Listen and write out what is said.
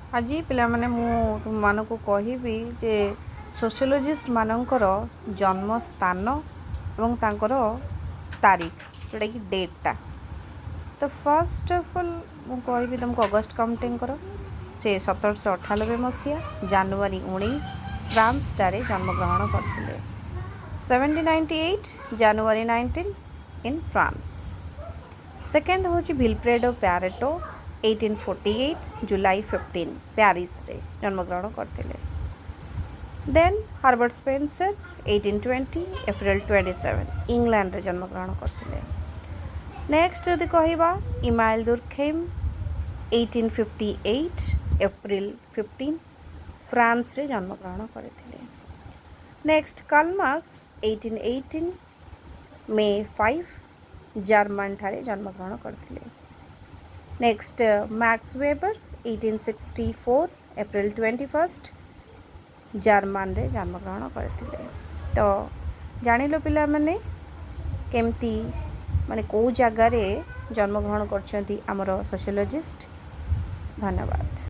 आज पिलामाने मु तुमको कहबी जे सोशियोलोजिस्ट मानकर जन्म स्थान एवं तांकर तारीख जोटा कि डेटा। तो फर्स्ट ऑफ ऑल मु कहबी तुमको अगस्ट काउंटिंग कर से 1798 मसीहा जनवरी 19 फ्रांस टारे जन्मग्रहण करते। 1798 जनवरी 19 इन फ्रांस। सेकेंड हूँ विल्फ्रेडो पैरेटो 1848 जुलाई 15 पेरिस रे जन्मग्रहण करते। Then Herbert Spencer 1820 April 27 England रे जन्मग्रहण करते। नेक्स्ट यदि कहवा इमाइल दुर्खेम 1858 एप्रिल 15 फ्रांस रे जन्मग्रहण करते। नेक्स्ट कार्ल मार्क्स 1818 मे 5 जर्मन ठारे जन्मग्रहण करते। Next max weber 1864 April 21 German रे जन्मग्रहण करते। तो जानिलो पिला माने केमती माने को जगार जन्मग्रहण करछंती आमर सोशियोलॉजिस्ट। धन्यवाद।